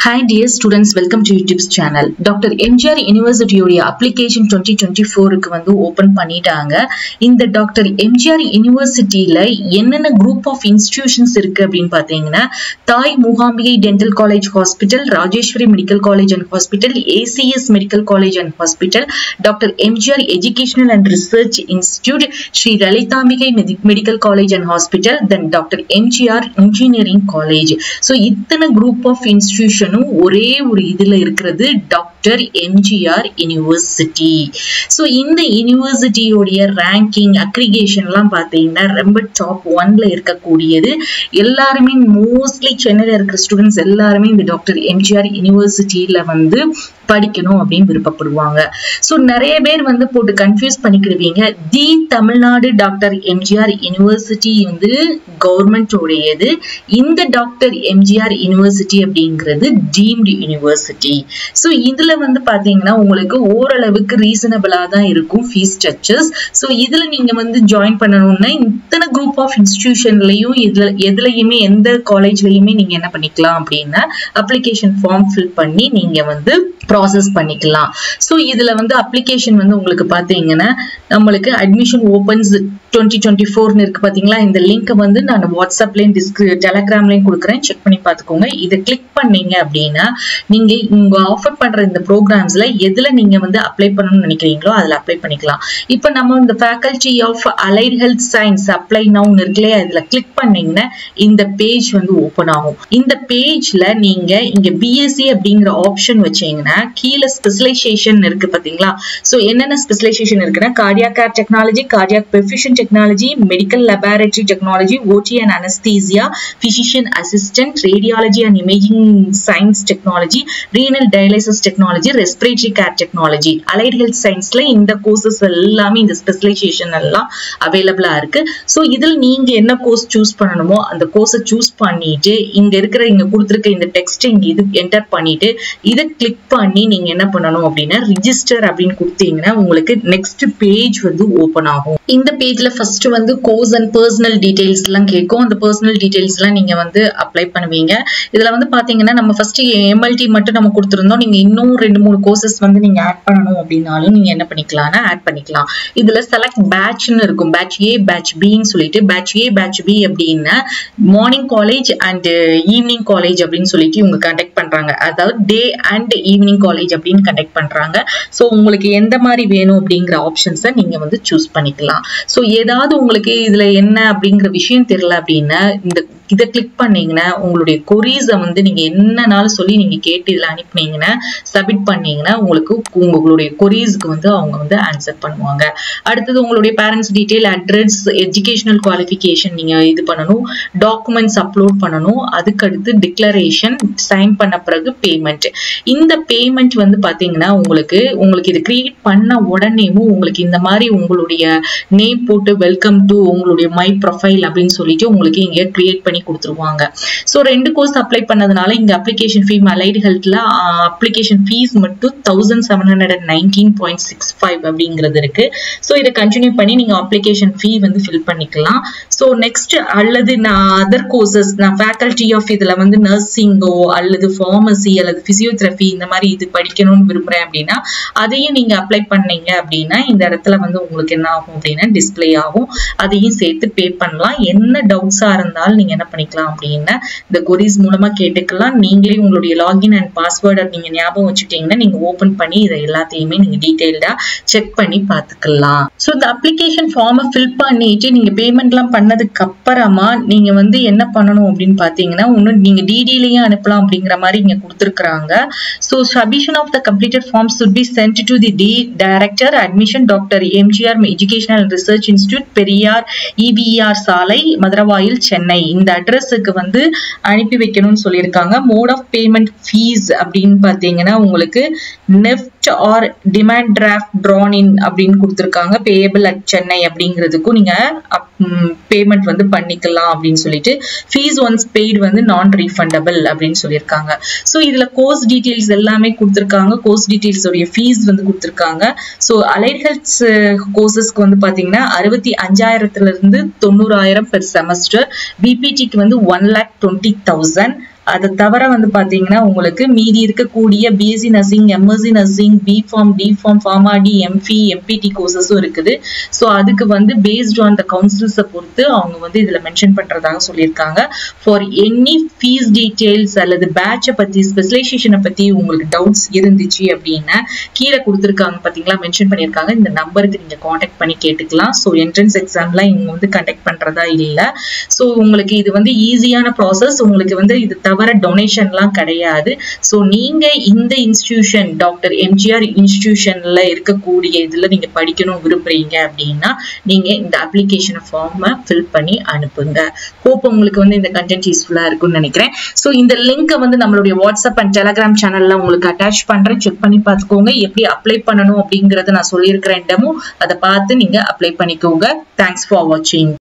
Hi dear students, welcome to YouTube's channel. Dr. MGR University உடைய application 2024க்கு வந்து open பண்ணிட்டாங்க. இந்த Dr. MGR Universityல என்னென்ன group of institutions இருக்கு அப்படின்னு பார்த்தீங்கன்னா தாய் Mookambika Dental College Hospital, Rajeswari Medical College and Hospital, ACS Medical College and Hospital, Dr. MGR Educational and Research Institute, Sri Lalithambikai Medical College and Hospital, then Dr. MGR Engineering College. So இத்தனை group of institution ஒரே ஒரு இதுல இருக்கிறது doctor MGR university. So இந்த யூனிவர்சிட்டியோட ranking aggregation எல்லாம் பாத்தீங்கன்னா ரொம்ப top 1ல இருக்கக்கூடியது. எல்லாருமே மோஸ்ட்லி சென்னையில இருக்கிற ஸ்டூடெண்ட்ஸ் எல்லாருமே இந்த டாக்டர் எம்ஜிஆர் யூனிவர்சிட்டியில வந்து படிக்கணும் அப்படின்னு விருப்பப்படுவாங்க. சோ நிறைய பேர் வந்து போட்டு கன்ஃபியூஸ் பண்ணிக்கிடுவீங்க. தி தமிழ்நாடு டாக்டர் எம்ஜிஆர் யூனிவர்சிட்டி வந்து கவர்மெண்ட் உடையது. இந்த டாக்டர் எம்ஜிஆர் யூனிவர்சிட்டி அப்படிங்கிறது டீம்டு யூனிவர்சிட்டி. சோ இதுல வந்து பாத்தீங்கன்னா உங்களுக்கு ஓரளவுக்கு ரீசனபிளா தான் இருக்கும் ஃபீஸ் ஸ்ட்ரக்சர்ஸ். சோ இதுல நீங்க வந்து ஜாயின் பண்ணணும்னா இத்தனை குரூப் ஆஃப் இன்ஸ்டிடியூஷன்லயும் எதுலயுமே எந்த காலேஜ்லயுமே நீங்க என்ன பண்ணிக்கலாம் அப்படின்னா அப்ளிகேஷன் ஃபார்ம் ஃபில் பண்ணி நீங்க வந்து ப்ராசஸ் பண்ணிக்கலாம். சோ இதுல வந்து அப்ளிகேஷன் வந்து உங்களுக்கு பாத்தீங்கன்னா நம்மளுக்கு அட்மிஷன் ஓபன்ஸ் 2024 இருக்கு பாத்தீங்களா. இந்த லிங்க் வந்து நான் வாட்ஸ்அப்லயும் டெலகிராம்லயும் கொடுக்குறேன், செக் பண்ணி பாத்துக்கோங்க. இதை கிளிக் பண்ணீங்க அப்படின்னா நீங்க உங்க ஆஃபர் பண்ற இந்த ப்ரோக்ராம்ஸ்ல எதுல நீங்க வந்து அப்ளை பண்ணணும்னு நினைக்கிறீங்களோ அதுல அப்ளை பண்ணிக்கலாம். இப்ப நம்ம இந்த faculty of allied health science apply now இருக்குல்லையா, இதுல கிளிக் பண்ணீங்கன்னா இந்த பேஜ் வந்து ஓபன் ஆகும். இந்த பேஜ்ல நீங்க இங்க பிஎஸ்சி அப்படிங்கிற ஆப்ஷன் வச்சீங்கன்னா கீழே ஸ்பெஷலைசேஷன் இருக்கு பாத்தீங்களா. சோ என்னென்ன ஸ்பெஷலைசேஷன் இருக்குன்னா cardiac care technology, cardiac perfusion technology, medical laboratory technology, OT and anaesthesia, physician assistant, radiology and imaging science technology, renal dialysis technology, respiratory care technology. Allied health சயின்ஸ்ல இந்த courses எல்லாமே இந்த specialisation எல்லாம் அவைலபிளா இருக்கு. So இதுல நீங்க என்ன கோர்ஸ் சூஸ் பண்ணணுமோ அந்த கோர்ஸை சூஸ் பண்ணிட்டு இங்க கொடுத்திருக்க இந்த டெக்ஸ்ட் இங்க இது என்டர் பண்ணிட்டு இதை கிளிக் பண்ணி நீங்க என்ன பண்ணணும் அப்படின்னா ரிஜிஸ்டர் அப்படின்னு கொடுத்தீங்கன்னா உங்களுக்கு நெக்ஸ்ட் பேஜ் வந்து ஓபன் ஆகும். இந்த பேஜ்ல ஃபர்ஸ்ட் வந்து கோர்ஸ் அண்ட் பர்சனல் டீடைல்ஸ் எல்லாம் கேட்கும். அந்த பர்சனல் டீடைல்ஸ் எல்லாம் நீங்க வந்து அப்ளை பண்ணுவீங்க. இதுல வந்து பாத்தீங்கன்னா நம்ம ஃபர்ஸ்ட் எம்எல்டி மட்டும் நம்ம கொடுத்திருந்தோம். நீங்க இன்னும் 2-3 கோர்சஸ் வந்து நீங்க ஆட் பண்ணணும் அப்படின்னாலும் நீங்க என்ன பண்ணிக்கலாம்னா ஆட் பண்ணிக்கலாம். இதுல செலக்ட் பேட்ச்னு இருக்கும். பேட்ச் ஏ, பேட்ச் பின்னு சொல்லிட்டு பேட்ச் ஏ, பேட்ச் பி அப்படின்னா morning college and evening college அப்படின்னு சொல்லிட்டு இவங்க கண்டக்ட் பண்றாங்க. அதாவது டே அண்ட் ஈவினிங் காலேஜ் அப்படின்னு கண்டக்ட் பண்றாங்க. சோ உங்களுக்கு எந்த மாதிரி வேணும் அப்படிங்கிற ஆப்ஷன்ஸை நீங்க வந்து சூஸ் பண்ணிக்கலாம். சோ ஏதாவது உங்களுக்கு இதுல என்ன அப்படிங்கிற விஷயம் தெரியல அப்படின்னா இதை கிளிக் பண்ணீங்கன்னா உங்களுடைய கொரீஸை வந்து நீங்க என்னன்னாலும் சொல்லி நீங்க கேட்டு இதுல அனுப்பினீங்கன்னா சப்மிட் பண்ணீங்கன்னா உங்களுடைய கொரீஸ்க்கு வந்து அவங்க வந்து ஆன்சர் பண்ணுவாங்க. அடுத்தது உங்களுடைய parents detail, address, educational qualification நீங்க இது பண்ணணும், டாக்குமெண்ட்ஸ் அப்லோட் பண்ணணும். அதுக்கடுத்து டிக்ளரேஷன் சைன் பண்ண பிறகு பேமெண்ட். இந்த பேமெண்ட் வந்து பாத்தீங்கன்னா உங்களுக்கு இது கிரியேட் பண்ண உடனேவும் உங்களுக்கு இந்த மாதிரி உங்களுடைய நேம் போட்டு வெல்கம் டு உங்களுடைய மை ப்ரொஃபைல் அப்படின்னு சொல்லிட்டு உங்களுக்கு இங்க கிரியேட் பண்ணி கொடுத்துருவாங்க. சோ 2 கோர்ஸ் அப்ளை பண்ணதுனால இங்க அப்ளிகேஷன் ஃபீ அலைட் ஹெல்த்ல அப்ளிகேஷன் ஃபீஸ் மட்டும் 1719.65 அப்படிங்கிறது இருக்கு. சோ இதை கண்டினியூ பண்ணி நீங்க அப்ளிகேஷன் ஃபீ வந்து ஃபில் பண்ணிக்கலாம். சோ நெக்ஸ்ட் அல்லது நான் அதர் கோர்சஸ் நான் ஃபேக்கல்டி ஆஃப் இதுல வந்து நர்சிங்கோ அல்லது ஃபார்மசி அல்லது பிசியோதெரபி இந்த மாதிரி இது படிக்கணும்னு விரும்புறேன் அப்படின்னா அதையும் நீங்க அப்ளை பண்ணீங்க அப்படின்னா இந்த இடத்துல வந்து உங்களுக்கு என்ன ஆகும் அப்படின்னா டிஸ்பிளே ஆகும். அதையும் சேர்த்து பே பண்ணலாம். என்ன டவுட்ஸா இருந்தாலும் நீங்க என்ன பண்ணிக்கலாம் அப்படின்னா இந்த கொரீஸ் மூலமா கேட்டுக்கலாம். நீங்களே உங்களுடைய லாகின் அண்ட் பாஸ்வேர்டை நீங்க ஞாபகம் வச்சுட்டீங்கன்னா நீங்க ஓபன் பண்ணி இதை எல்லாத்தையுமே நீங்க டீடைல்டா செக் பண்ணி பாத்துக்கலாம். சோ இந்த அப்ளிகேஷன் ஃபார்மை ஃபில் பண்ணிட்டு நீங்க பேமெண்ட் எல்லாம் பண்ணதுக்கு அப்புறமா நீங்க வந்து என்ன பண்ணணும் அப்படின்னு பாத்தீங்கன்னா ஒன்னும் நீங்க டிடிலையும் அனுப்பலாம் அப்படிங்கிற மாதிரி இங்க கொடுத்திருக்காங்க. So submission of the completed forms should be sent to the Director Admission Dr. MGR Educational and Research Institute, Periyar EVR சாலை, மதுரவாயில், சென்னை. இந்த அட்ரஸுக்கு வந்து அனுப்பி வைக்கணும்னு சொல்லியிருக்காங்க. மோட் ஆஃப் பேமெண்ட் ஃபீஸ் அப்படின்னு பாத்தீங்கன்னா உங்களுக்கு NEFT or demand draft drawn in அப்படின்னு கொடுத்திருக்காங்க. பேயபிள் அட் சென்னை அப்படிங்கிறதுக்கும் நீங்க பேமெண்ட் வந்து பண்ணிக்கலாம் அப்படின்னு சொல்லிட்டு ஃபீஸ் ஒன்ஸ் பெய்டு வந்து நான் ரீஃபண்டபிள் அப்படின்னு சொல்லியிருக்காங்க. ஸோ இதுல கோர்ஸ் டீடைல்ஸ் எல்லாமே கொடுத்திருக்காங்க. கோர்ஸ் டீடைல்ஸ் உடைய ஃபீஸ் வந்து கொடுத்திருக்காங்க. ஸோ அலைட் ஹெல்த் கோர்சஸ்க்கு வந்து பாத்தீங்கன்னா 65,000 இருந்து 90,000 பெர் செமஸ்டர். பிபிடிக்கு வந்து 1,20,000. அதை தவிர வந்து பாத்தீங்கன்னா உங்களுக்கு மீதி இருக்கக்கூடிய BSc nursing, MSc nursing, BPharm, DPharm, PharmD, MPhil, MPT கோர்சஸும் இருக்குது. ஸோ அதுக்கு வந்து பேஸ்ட் ஆன் த கவுன்சில்ஸை பொறுத்து அவங்க வந்து இதுல மென்ஷன் பண்றதாக சொல்லியிருக்காங்க. ஃபார் எனி ஃபீஸ் டீடைல்ஸ் அல்லது பேட்சை பத்தி, ஸ்பெஷலைசேஷனை பத்தி உங்களுக்கு டவுட்ஸ் இருந்துச்சு அப்படின்னா கீழே கொடுத்துருக்காங்க பாத்தீங்களா, மென்ஷன் பண்ணியிருக்காங்க. இந்த நம்பருக்கு நீங்க காண்டாக்ட் பண்ணி கேட்டுக்கலாம். ஸோ என்ட்ரன்ஸ் எக்ஸாம்லாம் இவங்க வந்து கண்டக்ட் பண்றதா இல்லை. ஸோ உங்களுக்கு இது வந்து ஈஸியான ப்ராசஸ். உங்களுக்கு வந்து இது தவிர டொனேஷன்லாம் கிடையாது. ஸோ நீங்க இந்த இன்ஸ்டிடியூஷன் டாக்டர் எம்ஜிஆர் இன்ஸ்டிடியூஷன்ல இருக்கக்கூடிய இதுல நீங்க படிக்கணும் விரும்புறீங்க அப்படின்னா நீங்க இந்த அப்ளிகேஷன் ஃபார்மை ஃபில் பண்ணி அனுப்புங்க. ஹோப் உங்களுக்கு வந்து இந்த கண்டென்ட் யூஸ்ஃபுல்லா இருக்கும்னு நினைக்கிறேன். ஸோ இந்த லிங்க் வந்து நம்மளுடைய வாட்ஸ்அப் அண்ட் டெலிகிராம் சேனல்ல உங்களுக்கு அட்டாச் பண்றேன். செக் பண்ணி பார்த்துக்கோங்க. எப்படி அப்ளை பண்ணணும் அப்படிங்கறத நான் சொல்லியிருக்கிறேன் டெமோ. அதை பார்த்து நீங்க அப்ளை பண்ணிக்கோங்க. தேங்க்ஸ் ஃபார் வாட்சிங்.